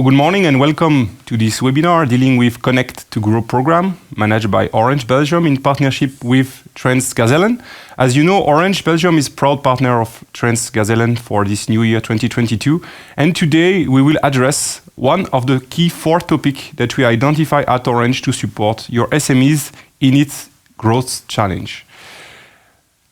good morning and welcome to this webinar dealing with Connect to Grow program managed by Orange Belgium in partnership with Transgazellen. As you know, Orange Belgium is proud partner of Transgazellen for this new year 2022. And today we will address one of the key 4 topics that we identify at Orange to support your SMEs in its growth challenge.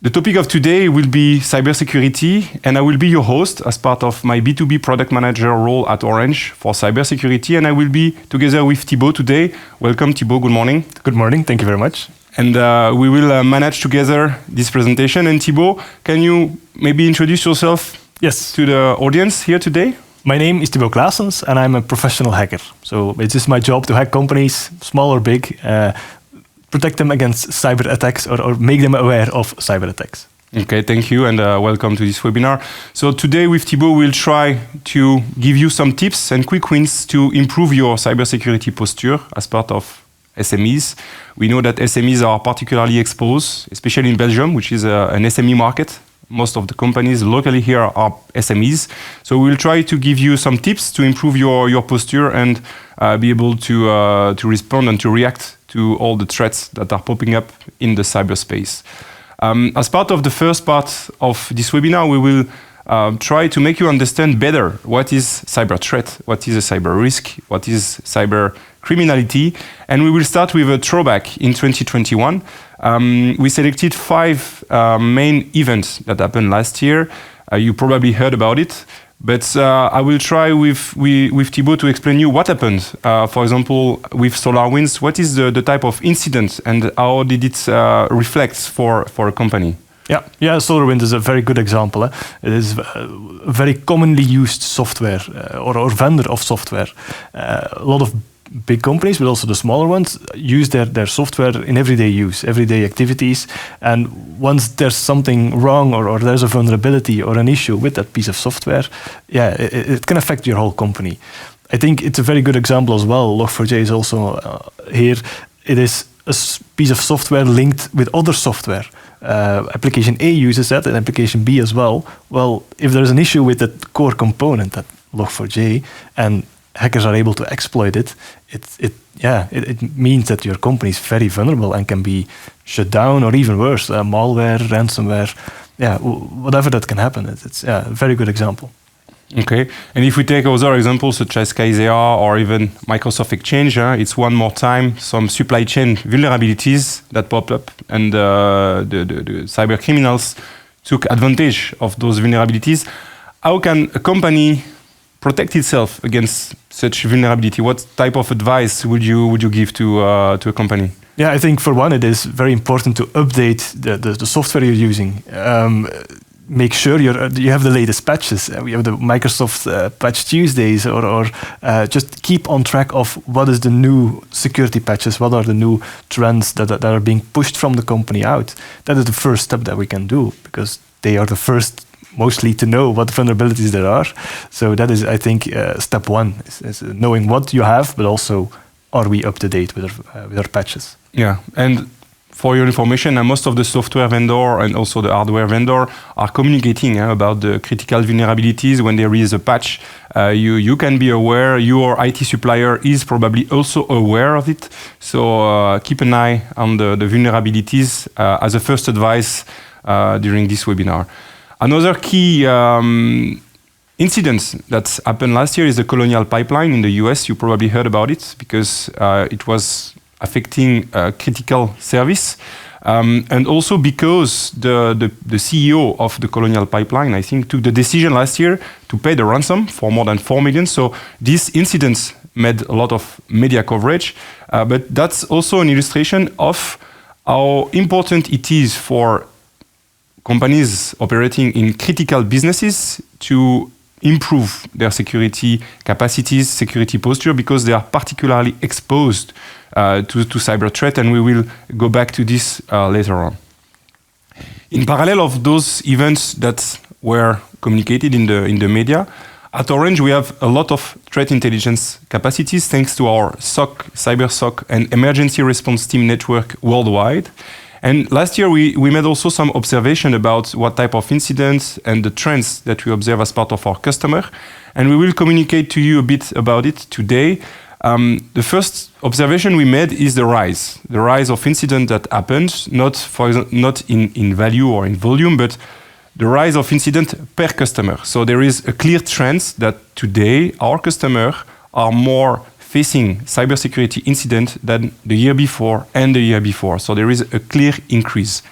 The topic of today will be cybersecurity, and I will be your host as part of my B2B product manager role at Orange for cybersecurity, and I will be together with Thibaut today. Welcome, Thibaut. Good morning. Good morning. Thank you very much. And we will manage together this presentation. And Thibaut, can you maybe introduce yourself to the audience here today? My name is Thibaut Claessens, and I'm a professional hacker. So it is my job to hack companies, small or big, protect them against cyber attacks or make them aware of cyber attacks. Okay, thank you and welcome to this webinar. So today with Thibaut, we'll try to give you some tips and quick wins to improve your cybersecurity posture as part of SMEs. We know that SMEs are particularly exposed, especially in Belgium, which is an SME market. Most of the companies locally here are SMEs. So we'll try to give you some tips to improve your posture and be able to respond and to react to all the threats that are popping up in the cyberspace. As part of the first part of this webinar, we will try to make you understand better what is cyber threat, what is a cyber risk, what is cyber criminality, and we will start with a throwback in 2021. We selected 5 main events that happened last year. You probably heard about it. But I will try with Thibaut to explain you what happened. For example, with SolarWinds, what is the type of incident and how did it reflect for a company? Yeah, SolarWinds is a very good example. It is a very commonly used software or vendor of software. A lot of big companies, but also the smaller ones, use their software in everyday use, everyday activities. And once there's something wrong or there's a vulnerability or an issue with that piece of software, it can affect your whole company. I think it's a very good example as well. Log4j is also here. It is a piece of software linked with other software. Application A uses that and application B as well. Well, if there's an issue with that core component, that Log4j, and hackers are able to exploit it, it means that your company is very vulnerable and can be shut down or even worse, malware, ransomware, whatever that can happen. It's a very good example. Okay, and if we take other examples such as Kaizea or even Microsoft Exchange, it's one more time some supply chain vulnerabilities that popped up, and the cyber criminals took advantage of those vulnerabilities. How can a company protect itself against such vulnerability? What type of advice would you give to a company? Yeah, I think for one, it is very important to update the software you're using. Make sure you have the latest patches. We have the Microsoft Patch Tuesdays, or just keep on track of what is the new security patches, what are the new trends that are being pushed from the company out. That is the first step that we can do, because they are the first mostly to know what vulnerabilities there are. So that is, I think, step one, is knowing what you have, but also are we up to date with our patches. Yeah, and for your information, most of the software vendor and also the hardware vendor are communicating about the critical vulnerabilities. When there is a patch, you can be aware. Your IT supplier is probably also aware of it. So keep an eye on the vulnerabilities as a first advice during this webinar. Another key incident that happened last year is the Colonial Pipeline in the US. You probably heard about it because it was affecting critical service. And also because the CEO of the Colonial Pipeline, I think, took the decision last year to pay the ransom for more than 4 million. So these incidents made a lot of media coverage. But that's also an illustration of how important it is for companies operating in critical businesses to improve their security capacities, security posture, because they are particularly exposed to cyber threat, and we will go back to this later on. In parallel of those events that were communicated in the media, at Orange we have a lot of threat intelligence capacities thanks to our SOC, cyber SOC, and emergency response team network worldwide. And last year, we made also some observation about what type of incidents and the trends that we observe as part of our customer. And we will communicate to you a bit about it today. The first observation we made is the rise of incidents that happened, not in value or in volume, but the rise of incident per customer. So there is a clear trend that today our customers are more facing cybersecurity incident than the year before and the year before. So there is a clear increase.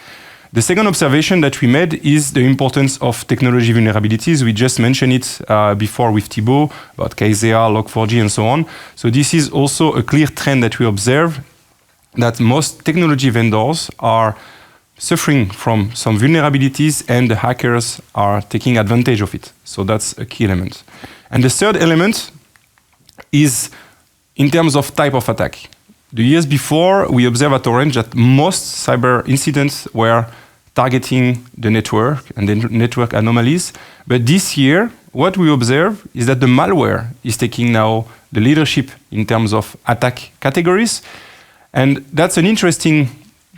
The second observation that we made is the importance of technology vulnerabilities. We just mentioned it before with Thibaut about KZA, Log4j, and so on. So this is also a clear trend that we observe, that most technology vendors are suffering from some vulnerabilities and the hackers are taking advantage of it. So that's a key element. And the third element is in terms of type of attack. The years before, we observed at Orange that most cyber incidents were targeting the network and the network anomalies. But this year, what we observe is that the malware is taking now the leadership in terms of attack categories. And that's an interesting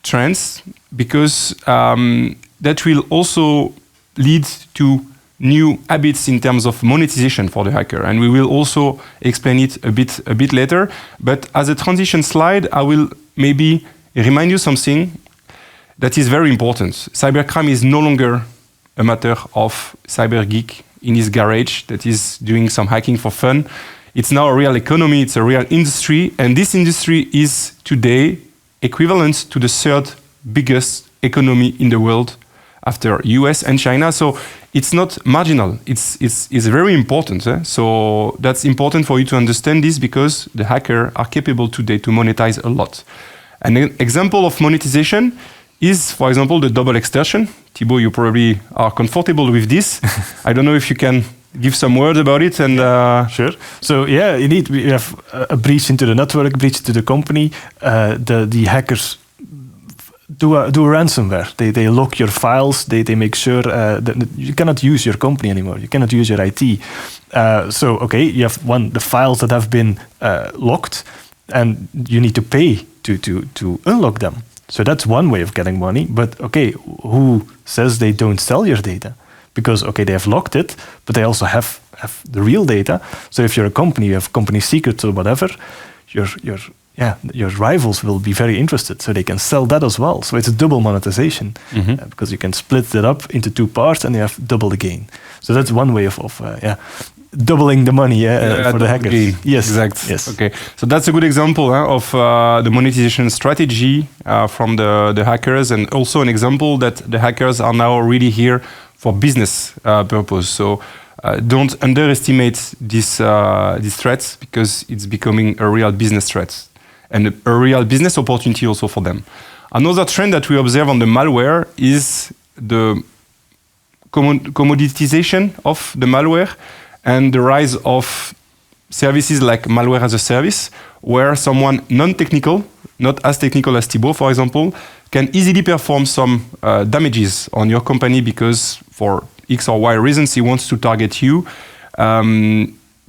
trend because that will also lead to new habits in terms of monetization for the hacker. And we will also explain it a bit later. But as a transition slide, I will maybe remind you something that is very important. Cybercrime is no longer a matter of cyber geek in his garage that is doing some hacking for fun. It's now a real economy, it's a real industry, and this industry is today equivalent to the third biggest economy in the world after US and China. So it's not marginal, it's very important. So that's important for you to understand this because the hackers are capable today to monetize a lot. An example of monetization is, for example, the double extortion. Thibaut, you probably are comfortable with this. I don't know if you can give some words about it. And Sure. So yeah, indeed, we have a breach into the network, breach to the company. The hackers do a ransomware. They lock your files. They make sure that you cannot use your company anymore. You cannot use your IT. So okay, you have the files that have been locked, and you need to pay to unlock them. So that's one way of getting money. But okay, who says they don't sell your data? Because okay, they have locked it, but they also have the real data. So if you're a company, you have company secrets or whatever, your rivals will be very interested. So they can sell that as well. So it's a double monetization because you can split it up into two parts and you have double the gain. So that's one way of doubling the money for the hackers. Yes, exactly. Yes. Okay, so that's a good example of the monetization strategy from the hackers, and also an example that the hackers are now really here for business purpose. So don't underestimate these threats because it's becoming a real business threat and a real business opportunity also for them. Another trend that we observe on the malware is the commoditization of the malware and the rise of services like malware as a service, where someone non-technical, not as technical as Thibaut, for example, can easily perform some damages on your company because for X or Y reasons he wants to target you.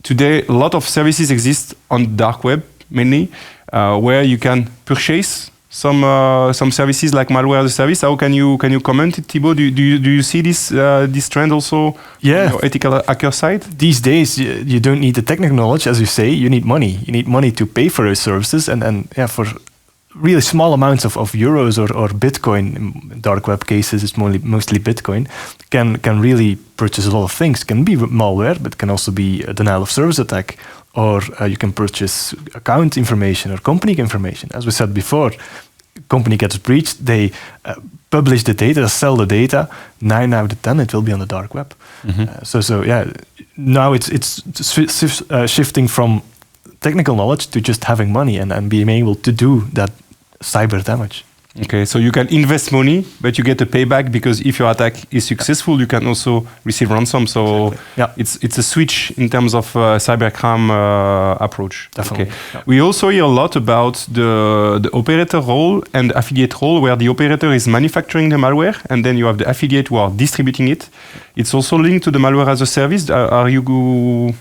Today, a lot of services exist on the dark web, mainly, where you can purchase some services like malware as a service. How can you comment it, Thibaut? Do you see this trend also? Yeah. On your ethical hacker side? These days, you don't need the technical knowledge, as you say. You need money. You need money to pay for those services, and for really small amounts of euros or Bitcoin. In dark web cases, it's mostly Bitcoin. Can really purchase a lot of things. Can be malware, but can also be a denial of service attack. Or you can purchase account information or company information. As we said before, company gets breached, they publish the data, sell the data. 9 out of 10, it will be on the dark web. So now it's shifting from technical knowledge to just having money and being able to do that cyber damage. Okay, so you can invest money, but you get a payback because if your attack is successful, you can also receive ransom. So exactly. It's a switch in terms of cybercrime approach. Definitely. Okay. Yeah. We also hear a lot about the operator role and the affiliate role, where the operator is manufacturing the malware, and then you have the affiliate who are distributing it. It's also linked to the malware as a service. Are you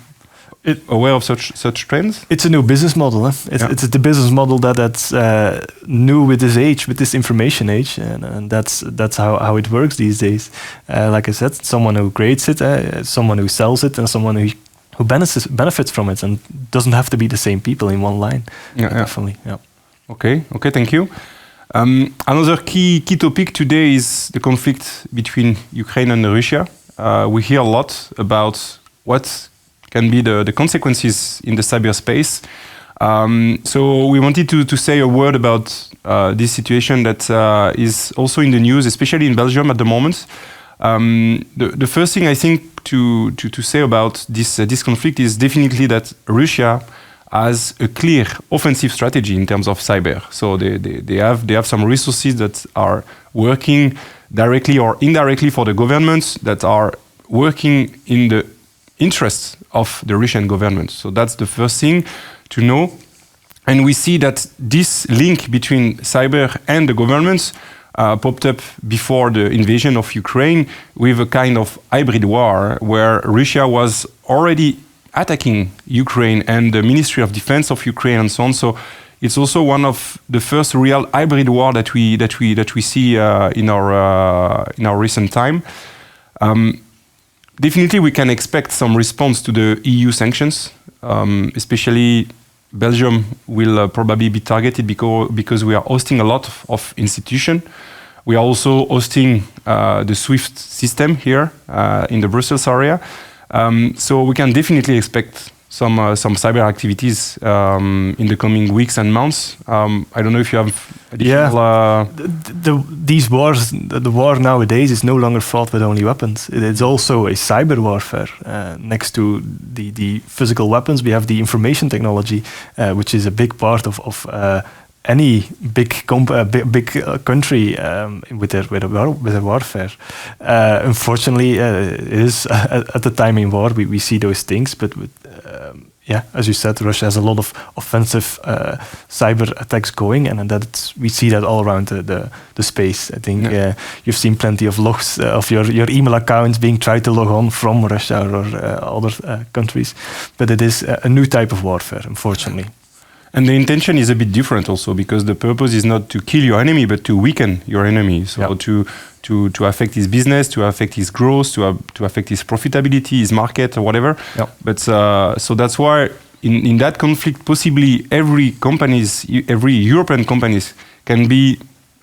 aware of such trends? It's a new business model. It's the business model that's new with this age, with this information age, and that's how it works these days. Like I said, someone who creates it, someone who sells it, and someone who benefits from it, and doesn't have to be the same people in one line. Definitely. Yeah. Okay, thank you. Another key topic today is the conflict between Ukraine and Russia. We hear a lot about what can be the consequences in the cyberspace. So we wanted to say a word about this situation that is also in the news, especially in Belgium at the moment. The first thing I think to say about this conflict is definitely that Russia has a clear offensive strategy in terms of cyber. So they have some resources that are working directly or indirectly for the governments, that are working in the interests of the Russian government. So that's the first thing to know. And we see that this link between cyber and the governments popped up before the invasion of Ukraine with a kind of hybrid war where Russia was already attacking Ukraine and the Ministry of Defense of Ukraine and so on. So it's also one of the first real hybrid war that we see in our recent time. Definitely, we can expect some response to the EU sanctions. Especially, Belgium will probably be targeted because we are hosting a lot of institutions. We are also hosting the SWIFT system here in the Brussels area. So we can definitely expect some cyber activities in the coming weeks and months. I don't know if you have additional... These wars, the war nowadays is no longer fought with only weapons. It's also a cyber warfare. Next to the physical weapons, we have the information technology, which is a big part of any big country with their warfare. Unfortunately, it is at the time in war we see those things, but as you said, Russia has a lot of offensive cyber attacks going, and we see that all around the space. I think you've seen plenty of logs of your email accounts being tried to log on from Russia or other countries, but it is a new type of warfare, unfortunately. And the intention is a bit different also, because the purpose is not to kill your enemy, but to weaken your enemy. So to affect his business, to affect his growth, to affect his profitability, his market, or whatever. Yep. But so that's why in that conflict, possibly every European companies can be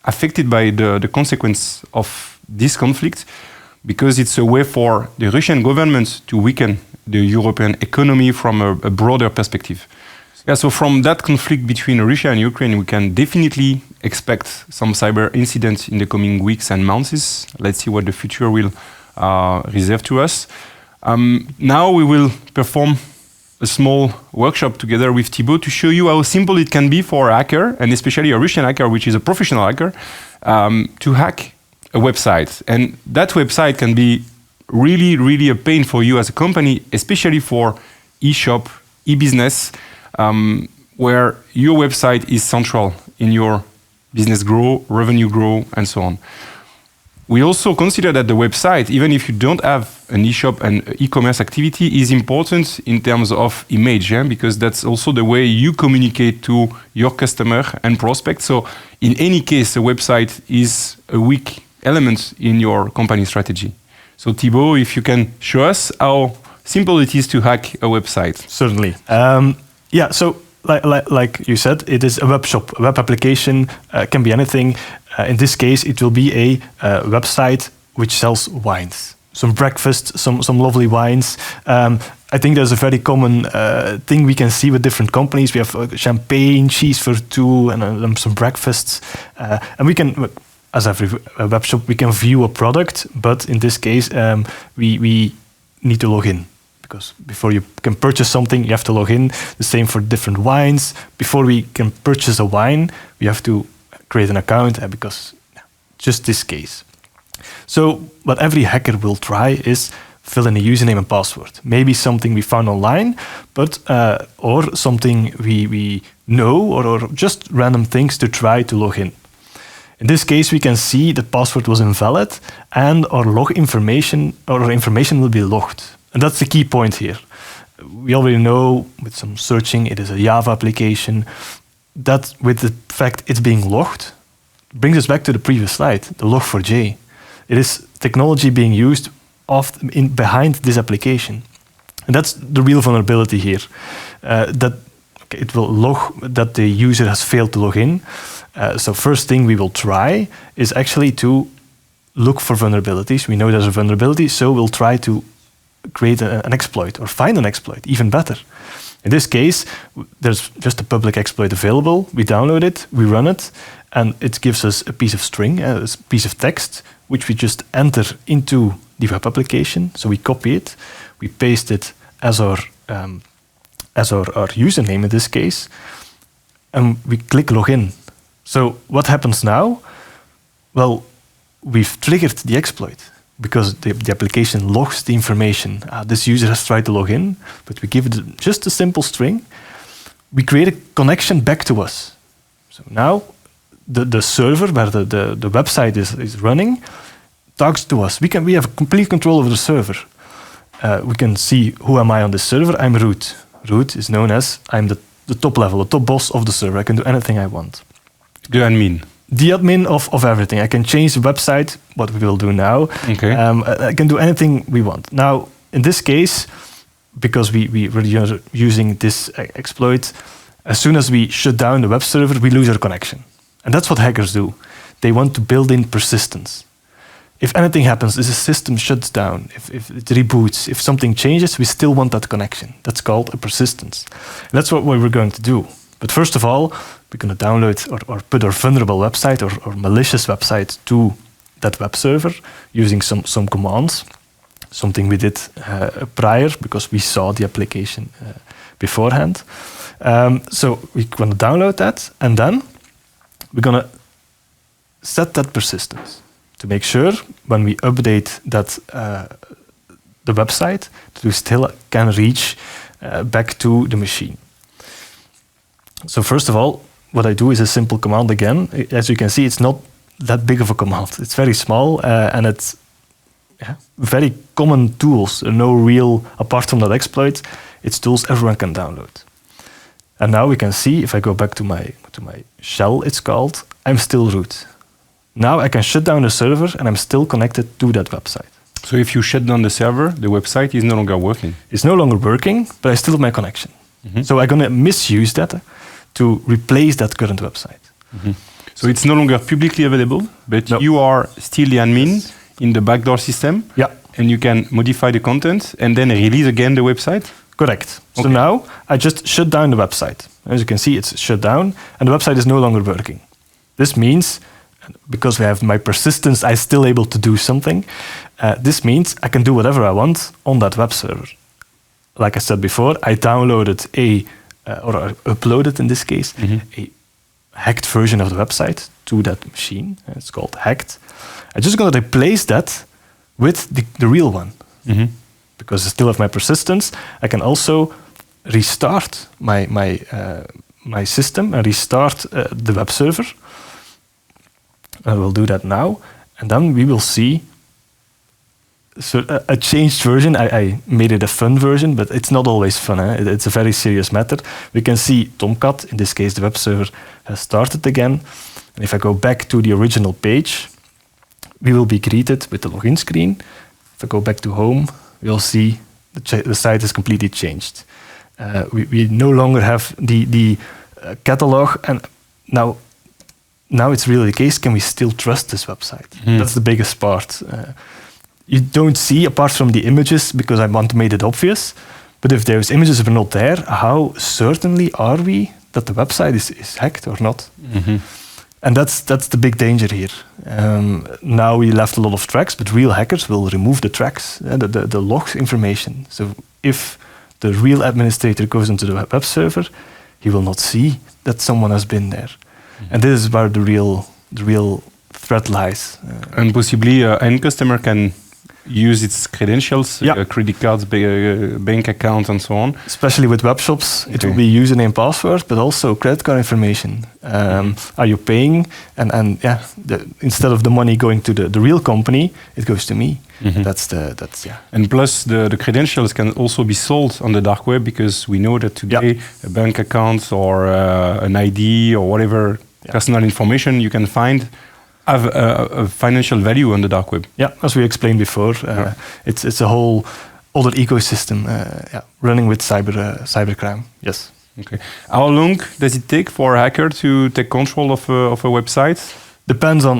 affected by the consequence of this conflict, because it's a way for the Russian government to weaken the European economy from a broader perspective. Yeah, so from that conflict between Russia and Ukraine, we can definitely expect some cyber incidents in the coming weeks and months. Let's see what the future will reserve to us. Now we will perform a small workshop together with Thibaut to show you how simple it can be for a hacker, and especially a Russian hacker, which is a professional hacker, to hack a website. And that website can be really, really a pain for you as a company, especially for e-shop, e-business, where your website is central in your business grow, revenue grow, and so on. We also consider that the website, even if you don't have an e-shop and e-commerce activity, is important in terms of image, because that's also the way you communicate to your customer and prospect. So in any case, a website is a weak element in your company strategy. So Thibaut, if you can show us how simple it is to hack a website. Certainly. So like you said, it is a web shop. A web application can be anything. In this case, it will be a website which sells wines. Some breakfast, some lovely wines. I think there's a very common thing we can see with different companies. We have champagne, cheese for two, and some breakfasts. And we can, as every web shop, we can view a product. But in this case, we need to log in. Because before you can purchase something, you have to log in. The same for different wines. Before we can purchase a wine, we have to create an account, because just this case. So what every hacker will try is fill in a username and password. Maybe something we found online, but or something we know, or just random things to try to log in. In this case, we can see the password was invalid, and our information will be logged. And that's the key point here. we already know with some searching it is a Java application. That with the fact it's being logged brings us back to the previous slide, the log4j. It is technology being used behind this application. And that's the real vulnerability here. That it will log that the user has failed to log in. So first thing we will try is actually to look for vulnerabilities. We know there's a vulnerability, so we'll try to create an exploit or find an exploit, even better. In this case, there's just a public exploit available. We download it, we run it, and it gives us a piece of string, a piece of text, which we just enter into the web application. So we copy it, we paste it as our username in this case, and we click login. So what happens now? Well, we've triggered the exploit because the application logs the information. This user has tried to log in, but we give it just a simple string. We create a connection back to us. So now the server where the website is running talks to us. We have complete control over the server. We can see who am I on this server. I'm root. Root is known as I'm the top level, the top boss of the server. I can do anything I want. The admin. The admin of everything. I can change the website, what we will do now. Okay. I can do anything we want. Now, in this case, because we're using this exploit, as soon as we shut down the web server, we lose our connection. And that's what hackers do. They want to build in persistence. If anything happens, if the system shuts down, if it reboots, if something changes, we still want that connection. That's called a persistence. And that's what we're going to do. But first of all, we're going to download or put our vulnerable website or malicious website to that web server using some commands, something we did prior because we saw the application beforehand. So we're going to download that, and then we're going to set that persistence to make sure when we update that the website that we still can reach back to the machine. So first of all, what I do is a simple command again. As you can see, it's not that big of a command. It's very small and it's very common tools. No real, apart from that exploit, it's tools everyone can download. And now we can see, if I go back to my shell, it's called, I'm still root. Now I can shut down the server and I'm still connected to that website. So if you shut down the server, the website is no longer working? It's no longer working, but I still have my connection. Mm-hmm. So I'm going to misuse that to replace that current website. Mm-hmm. So it's no longer publicly available, but you are still the admin in the backdoor system. Yeah. And you can modify the content and then release again the website? Correct. Okay. So now I just shut down the website. As you can see, it's shut down and the website is no longer working. This means, because we have my persistence, I'm still able to do something. This means I can do whatever I want on that web server. Like I said before, I downloaded or I uploaded in this case, a hacked version of the website to that machine. It's called hacked. I'm just going to replace that with the real one. Mm-hmm. Because I still have my persistence, I can also restart my system and restart the web server. I will do that now, and then we will see a changed version. I made it a fun version, but it's not always fun. It's a very serious matter. We can see Tomcat, in this case the web server, has started again. And if I go back to the original page, we will be greeted with the login screen. If I go back to home, we'll see the site is completely changed. We no longer have the catalog, and now it's really the case. Can we still trust this website? That's the biggest part. You don't see, apart from the images, because I want to make it obvious, but if those images are not there, how certainly are we that the website is hacked or not? Mm-hmm. And that's the big danger here. Now we left a lot of tracks, but real hackers will remove the tracks, the logs information. So if the real administrator goes into the web server, he will not see that someone has been there. Mm-hmm. And this is where the real threat lies. And possibly an end customer can use its credentials, Yeah. credit cards, bank accounts, and so on. Especially with web shops, it will be username, password, but also credit card information. Are you paying? And instead of the money going to the real company, it goes to me. That's. And plus, the credentials can also be sold on the dark web, because we know that today a bank account or an ID or whatever personal information you can find have a financial value on the dark web. Yeah, as we explained before, it's a whole other ecosystem running with cybercrime. Yes. Okay. How long does it take for a hacker to take control of a website? Depends on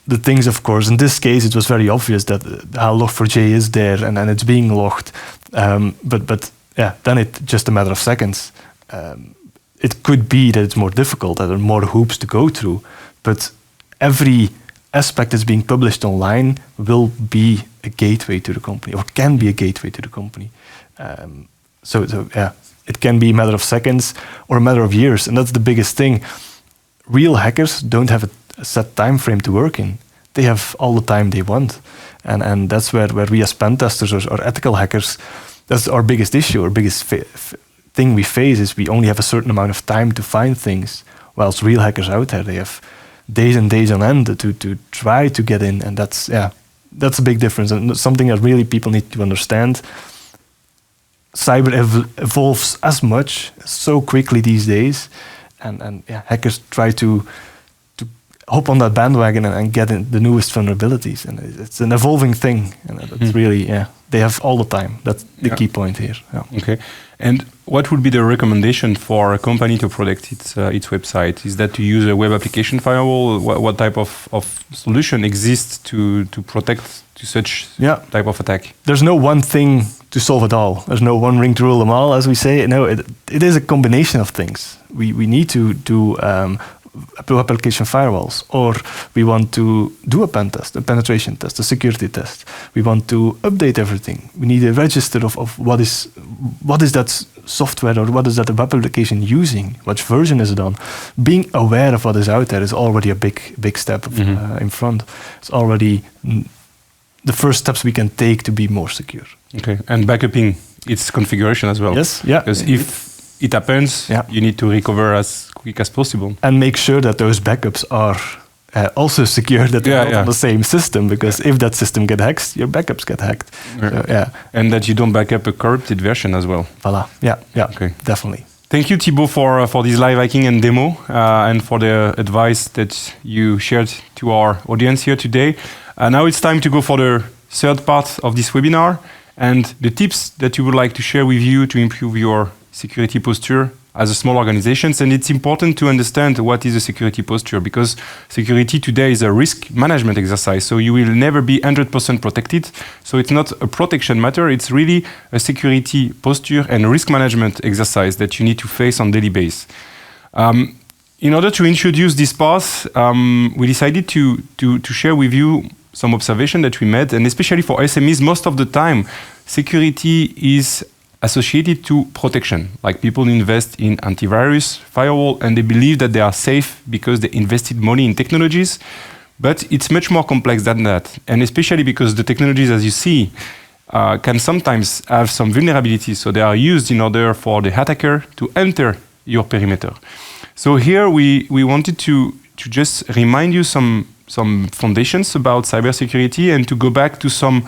the things, of course. In this case, it was very obvious that log4j is there and it's being logged. But then it's just a matter of seconds. It could be that it's more difficult, that there are more hoops to go through, but every aspect that's being published online will be a gateway to the company, or can be a gateway to the company. It can be a matter of seconds or a matter of years, and that's the biggest thing. Real hackers don't have a set time frame to work in. They have all the time they want, and that's where we as pen testers or ethical hackers, that's our biggest issue. Our biggest thing we face is we only have a certain amount of time to find things, whilst real hackers out there, they have days and days on end to try to get in, and that's a big difference, and something that really people need to understand. Cyber evolves as much, so quickly these days, and hackers try to hop on that bandwagon and get in the newest vulnerabilities, and it's an evolving thing, and it's really they have all the time. That's the key point here. Yeah. Okay. And what would be the recommendation for a company to protect its website? Is that to use a web application firewall? What type of solution exists to protect to such type of attack? There's no one thing to solve it all. There's no one ring to rule them all, as we say. No, it is a combination of things. We need to do web application firewalls, or we want to do a pen test, a penetration test, a security test. We want to update everything. We need a register of what is that software, or what is that web application using, what version is it on. Being aware of what is out there is already a big step in front. It's already the first steps we can take to be more secure. Okay, and backupping its configuration as well. Yes, yeah. Because if it happens, you need to recover as quick as possible. And make sure that those backups are also secure, that they're not on the same system, because if that system gets hacked, your backups get hacked. So, and that you don't back up a corrupted version as well. Voilà, okay. Definitely. Thank you, Thibaut, for this live hacking and demo, and for the advice that you shared to our audience here today. Now it's time to go for the third part of this webinar, and the tips that you would like to share with you to improve your security posture as a small organization. And it's important to understand what is a security posture, because security today is a risk management exercise. So you will never be 100% protected. So it's not a protection matter. It's really a security posture and risk management exercise that you need to face on a daily basis. In order to introduce this path, we decided to share with you some observation that we made, and especially for SMEs, most of the time, security is associated to protection. Like, people invest in antivirus, firewall, and they believe that they are safe because they invested money in technologies. But it's much more complex than that. And especially because the technologies, as you see, can sometimes have some vulnerabilities. So they are used in order for the attacker to enter your perimeter. So here we wanted to just remind you some foundations about cybersecurity, and to go back to some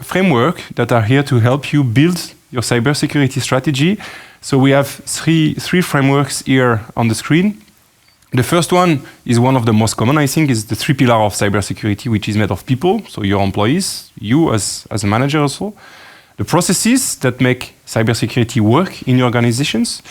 framework that are here to help you build your cybersecurity strategy. So we have three frameworks here on the screen. The first one is one of the most common, I think, is the 3 pillars of cybersecurity, which is made of people, so your employees, you as a manager also, the processes that make cybersecurity work in your organizations,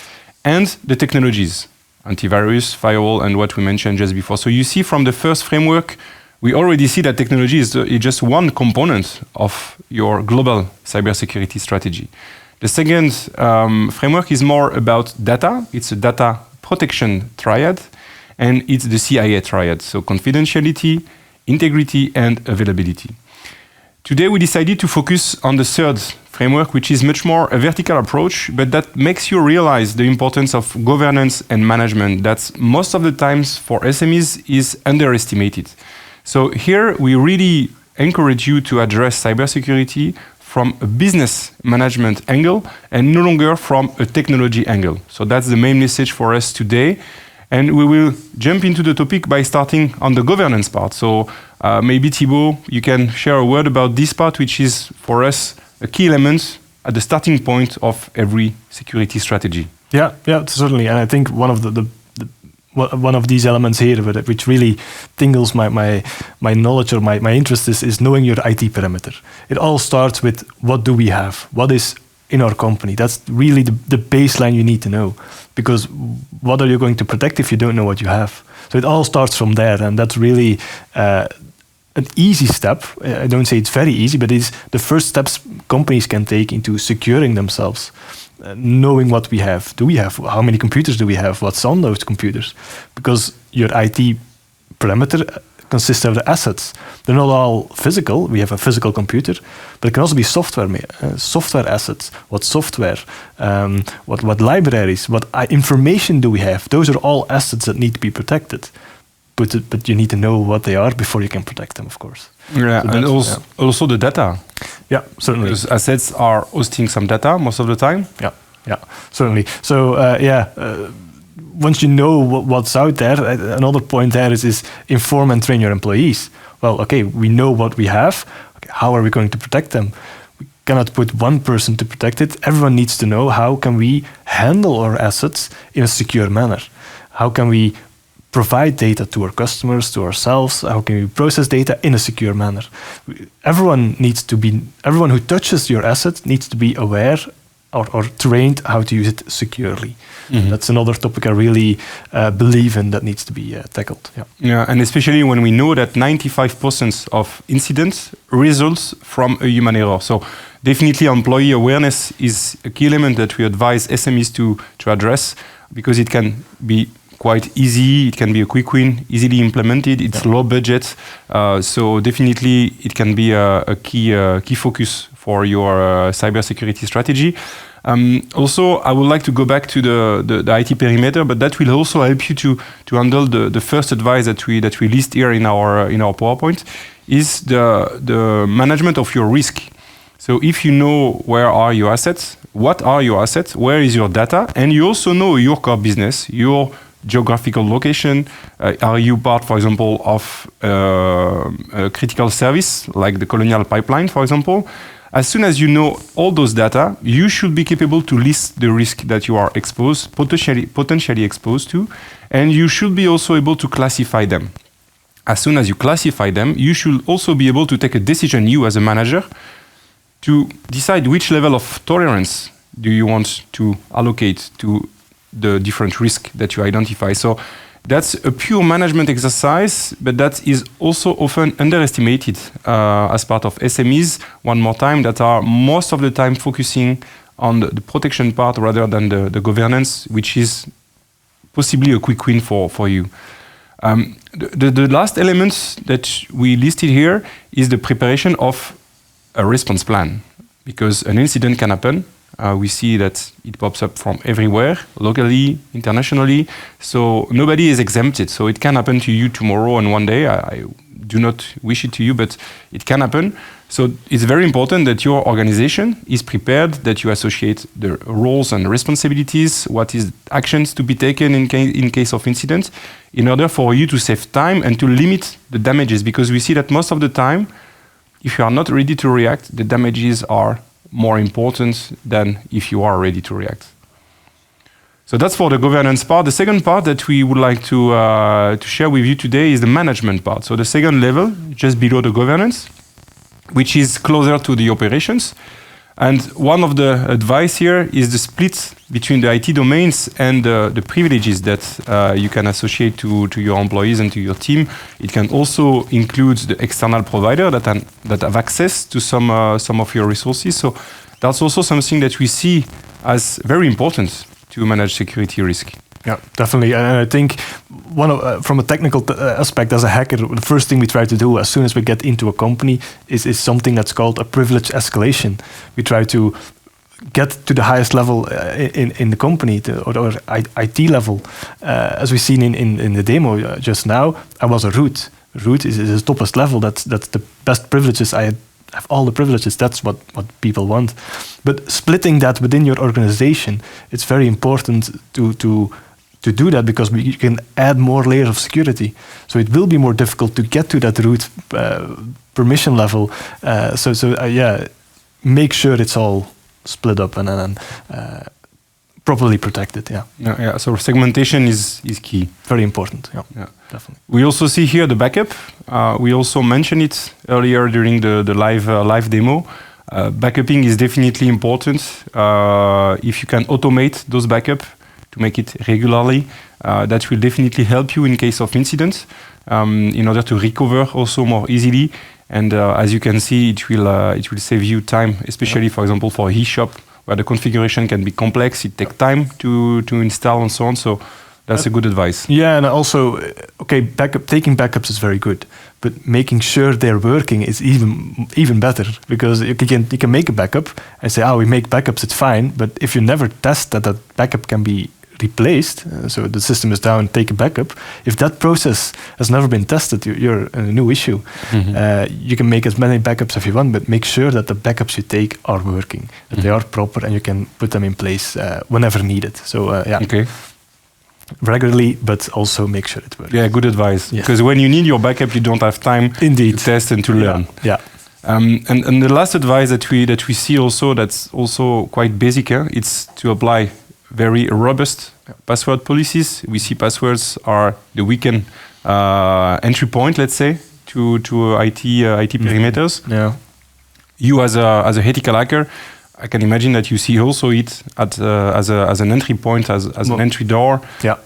and the technologies, antivirus, firewall, and what we mentioned just before. So you see from the first framework, we already see that technology is just one component of your global cybersecurity strategy. The second framework is more about data. It's a data protection triad, and it's the CIA triad. So confidentiality, integrity, and availability. Today we decided to focus on the third framework, which is much more a vertical approach, but that makes you realize the importance of governance and management that most of the times for SMEs is underestimated. So here we really encourage you to address cybersecurity from a business management angle and no longer from a technology angle. So that's the main message for us today. And we will jump into the topic by starting on the governance part. So maybe Thibaut, you can share a word about this part, which is for us a key element at the starting point of every security strategy. Yeah, certainly. And I think one of these elements here, which really tingles my knowledge or my interest, is knowing your IT perimeter. It all starts with, what do we have? What is in our company? That's really the baseline you need to know. Because what are you going to protect if you don't know what you have? So it all starts from there, and that's really an easy step. I don't say it's very easy, but it's the first steps companies can take into securing themselves. Knowing what we have. Do we have? How many computers do we have? What's on those computers? Because your IT perimeter consists of the assets. They're not all physical. We have a physical computer, but it can also be software assets. What software? What libraries? What information do we have? Those are all assets that need to be protected. But you need to know what they are before you can protect them, of course. Yeah, so and also the data. Yeah, certainly. Because assets are hosting some data most of the time. Yeah, certainly. So once you know what's out there, another point there is inform and train your employees. Well, okay, we know what we have. Okay, how are we going to protect them? We cannot put one person to protect it. Everyone needs to know, how can we handle our assets in a secure manner? How can we provide data to our customers, to ourselves? How can we process data in a secure manner? Everyone who touches your asset needs to be aware or trained how to use it securely. Mm-hmm. That's another topic I really believe in that needs to be tackled. Yeah, and especially when we know that 95% of incidents results from a human error. So definitely employee awareness is a key element that we advise SMEs to address, because it can be quite easy, it can be a quick win, easily implemented, it's low budget, so definitely it can be a key focus for your cybersecurity strategy. Also, I would like to go back to the IT perimeter, but that will also help you to handle the first advice that we list here in our PowerPoint, is the management of your risk. So if you know where are your assets, what are your assets, where is your data, and you also know your core business, your geographical location. Are you part, for example, of a critical service like the colonial pipeline, for example? As soon as you know all those data, you should be capable to list the risk that you are potentially exposed to, and you should be also able to classify them. As soon as you classify them, you should also be able to take a decision, you as a manager, to decide which level of tolerance do you want to allocate to the different risks that you identify. So that's a pure management exercise, but that is also often underestimated as part of SMEs, one more time, that are most of the time focusing on the protection part rather than the governance, which is possibly a quick win for you. The last element that we listed here is the preparation of a response plan, because an incident can happen. We see that it pops up from everywhere, locally, internationally. So nobody is exempted. So it can happen to you tomorrow and one day. I do not wish it to you, but it can happen. So it's very important that your organization is prepared, that you associate the roles and responsibilities, what is actions to be taken in case of incident, in order for you to save time and to limit the damages. Because we see that most of the time, if you are not ready to react, the damages are more important than if you are ready to react. So that's for the governance part. The second part that we would like to share with you today is the management part. So the second level, just below the governance, which is closer to the operations. And one of the advice here is the split between the IT domains and the privileges that you can associate to your employees and to your team. It can also include the external provider that have access to some of your resources. So that's also something that we see as very important to manage security risk. Yeah, definitely. And I think from a technical aspect, as a hacker, the first thing we try to do as soon as we get into a company is something that's called a privilege escalation. We try to get to the highest level in the company, or IT level. As we've seen in the demo just now, I was a root. root is the topest level. That's the best privileges. I have all the privileges. That's what people want. But splitting that within your organization, it's very important to do that, because you can add more layers of security. So it will be more difficult to get to that root permission level. Make sure it's all split up and properly protected. Yeah. So segmentation is key. Very important. Yeah, definitely. We also see here the backup. We also mentioned it earlier during the live demo. Backupping is definitely important. If you can automate those backup to make it regularly, that will definitely help you in case of incidents, in order to recover also more easily. And as you can see, it will save you time, especially, for example, for eShop, where the configuration can be complex. It takes time to install and so on. So that's a good advice. Yeah, and also, taking backups is very good, but making sure they're working is even better, because you can make a backup and say, we make backups, it's fine. But if you never test that backup can be replaced, so the system is down, take a backup. If that process has never been tested, you're in a new issue. You can make as many backups as you want, but make sure that the backups you take are working, that they are proper, and you can put them in place whenever needed. So regularly, but also make sure it works. Yeah, good advice. Because when you need your backup, you don't have time to test and to learn. Yeah. And the last advice that we see also, that's also quite basic, it's to apply very robust password policies. We see passwords are the weekend entry point, let's say, to IT perimeters. Yeah. You as a ethical hacker, I can imagine that you see also it as an entry point, as an entry door. Yeah,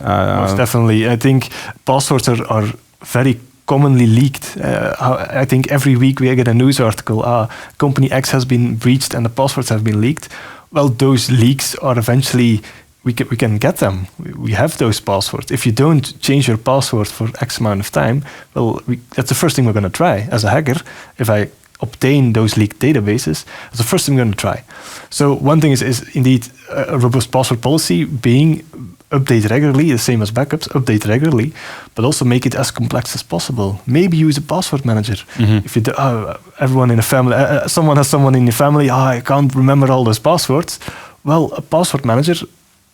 most definitely. I think passwords are very commonly leaked. I think every week we get a news article, company X has been breached and the passwords have been leaked. Well, those leaks are eventually, we can get them. We have those passwords. If you don't change your password for X amount of time, well, that's the first thing we're going to try. As a hacker, if I obtain those leaked databases, that's the first thing we're going to try. So one thing is indeed a robust password policy, being update regularly, the same as backups, update regularly, but also make it as complex as possible. Maybe use a password manager. If you do, everyone in a family, someone has someone in your family, I can't remember all those passwords. Well, a password manager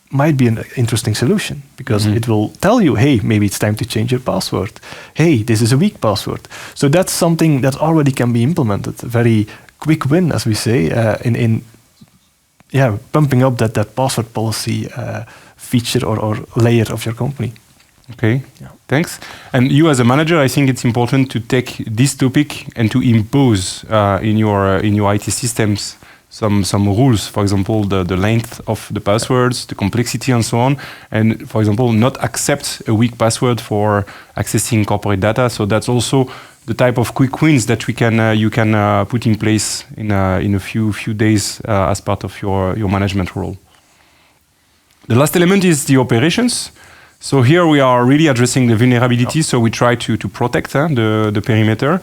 might be an interesting solution, because it will tell you, hey, maybe it's time to change your password. Hey, this is a weak password. So that's something that already can be implemented. A very quick win, as we say, in pumping up that password policy feature or layer of your company. Okay, thanks. And you as a manager, I think it's important to take this topic and to impose in your IT systems some rules. For example, the length of the passwords, the complexity, and so on. And for example, not accept a weak password for accessing corporate data. So that's also the type of quick wins that you can put in place in a few days as part of your management role. The last element is the operations. So here we are really addressing the vulnerability. So we try to protect the perimeter.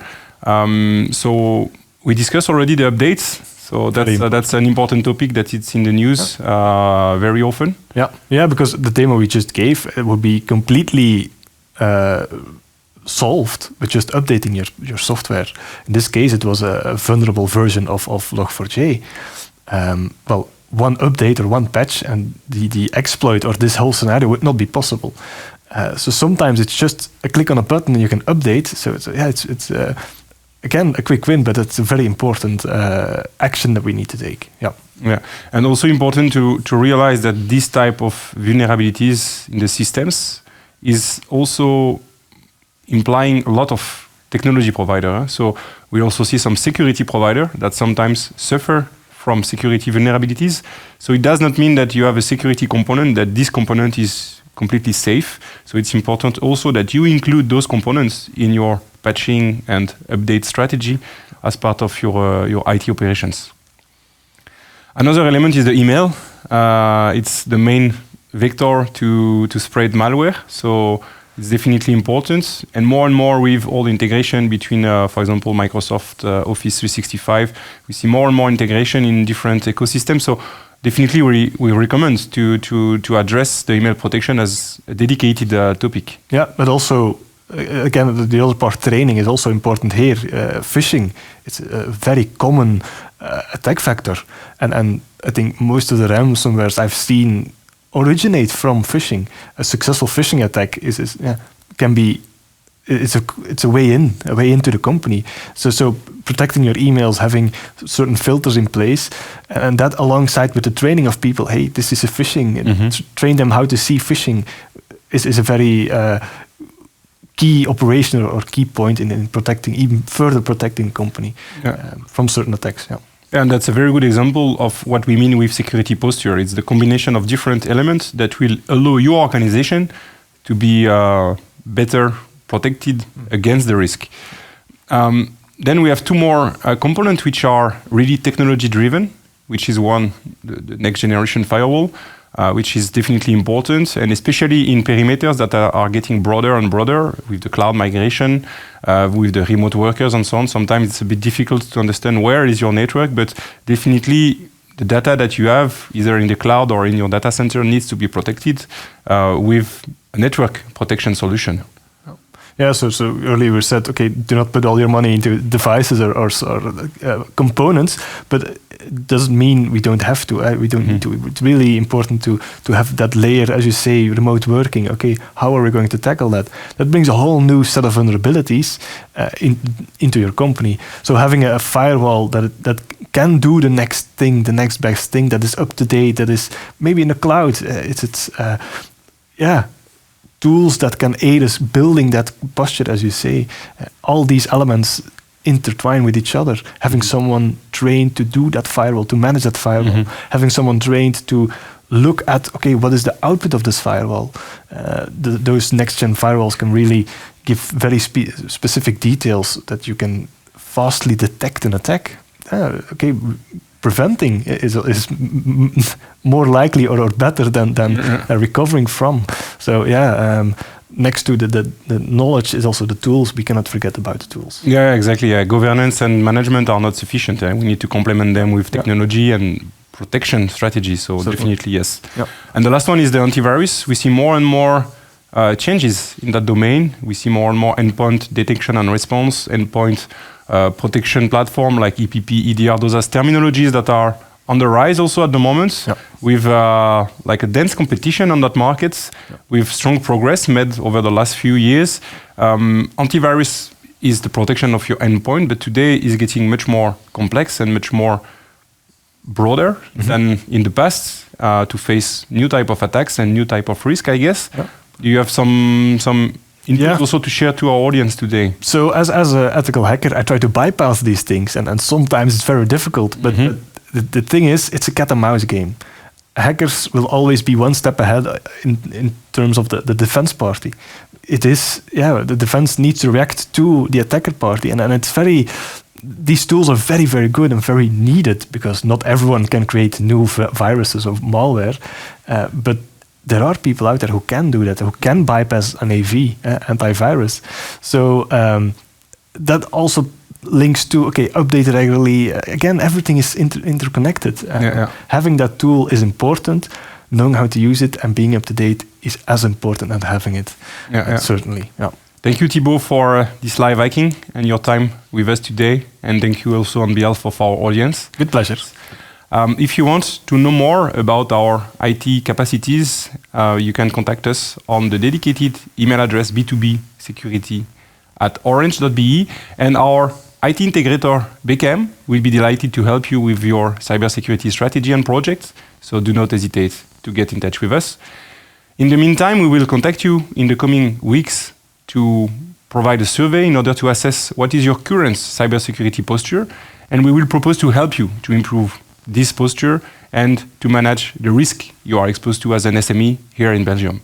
So we discussed already the updates. So that's an important topic that it's in the news very often. Yeah, because the demo we just gave, it would be completely solved with just updating your software. In this case, it was a vulnerable version of Log4j. Well, one update or one patch and the exploit or this whole scenario would not be possible. So sometimes it's just a click on a button and you can update. So it's again, a quick win, but it's a very important action that we need to take. Yeah, and also important to realize that this type of vulnerabilities in the systems is also implying a lot of technology provider. So we also see some security provider that sometimes suffer from security vulnerabilities. So it does not mean that you have a security component, that this component is completely safe. So it's important also that you include those components in your patching and update strategy as part of your IT operations. Another element is the email. It's the main vector to spread malware. So it's definitely important. And more with all the integration between, for example, Microsoft Office 365, we see more and more integration in different ecosystems. So definitely we recommend to address the email protection as a dedicated topic. Yeah, but also again, the other part, training, is also important here. Phishing, it's a very common attack vector. And I think most of the ransomwares I've seen originate from phishing. A successful phishing attack can be... It's a way into the company. So protecting your emails, having certain filters in place, and that alongside with the training of people. Hey, this is a phishing. Train them how to see phishing is a very key operation or key point in protecting, even further protecting the company from certain attacks. Yeah. And that's a very good example of what we mean with security posture. It's the combination of different elements that will allow your organization to be better protected against the risk. Then we have two more components which are really technology driven, which is one, the next generation firewall, which is definitely important, and especially in perimeters that are getting broader and broader with the cloud migration, with the remote workers and so on. Sometimes it's a bit difficult to understand where is your network, but definitely the data that you have either in the cloud or in your data center needs to be protected with a network protection solution. Yeah, so earlier we said, okay, do not put all your money into devices or components, but it doesn't mean we don't have to. We don't need to. It's really important to have that layer, as you say, remote working. Okay, how are we going to tackle that? That brings a whole new set of vulnerabilities into your company. So having a firewall that can do the next thing, the next best thing, that is up to date, that is maybe in the cloud. Tools that can aid us building that posture, as you say. All these elements intertwine with each other. Having someone trained to do that firewall, to manage that firewall. Having someone trained to look at, okay, what is the output of this firewall? Those next-gen firewalls can really give very specific details that you can fastly detect an attack. Preventing is more likely or better than recovering from. So next to the knowledge is also the tools. We cannot forget about the tools. Yeah, exactly. Yeah. Governance and management are not sufficient. We need to complement them with technology and protection strategies. So definitely yes. Yeah. And the last one is the antivirus. We see more and more changes in that domain. We see more and more endpoint detection and response, endpoint protection platform like EPP, EDR. Those are terminologies that are on the rise also at the moment, with like a dense competition on that market, with strong progress made over the last few years. Antivirus is the protection of your endpoint, but today is getting much more complex and much more broader than in the past to face new type of attacks and new type of risk, I guess. Yeah. Do you have some input also to share to our audience today? So as an ethical hacker, I try to bypass these things, and sometimes it's very difficult. But the thing is, it's a cat and mouse game. Hackers will always be one step ahead in terms of the defense party. It is, the defense needs to react to the attacker party, and it's very... These tools are very, very good and very needed, because not everyone can create new viruses or malware, but there are people out there who can do that, who can bypass an AV, antivirus. So that also links to, update regularly. Again, everything is interconnected. Having that tool is important. Knowing how to use it and being up to date is as important as having it. Certainly. Yeah. Thank you, Thibaut, for this live hacking and your time with us today. And thank you also on behalf of our audience. With pleasure. If you want to know more about our IT capacities, you can contact us on the dedicated email address b2bsecurity@orange.be, and our IT integrator, Beckham, will be delighted to help you with your cybersecurity strategy and projects, so do not hesitate to get in touch with us. In the meantime, we will contact you in the coming weeks to provide a survey in order to assess what is your current cybersecurity posture, and we will propose to help you to improve this posture and to manage the risk you are exposed to as an SME here in Belgium.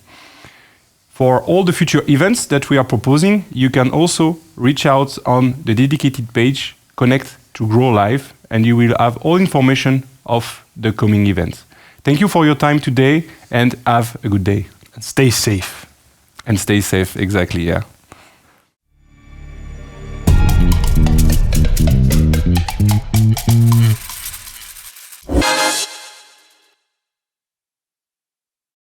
For all the future events that we are proposing, you can also reach out on the dedicated page Connect to Grow Live, and you will have all information of the coming event. Thank you for your time today, and have a good day. And stay safe. And stay safe, exactly, yeah.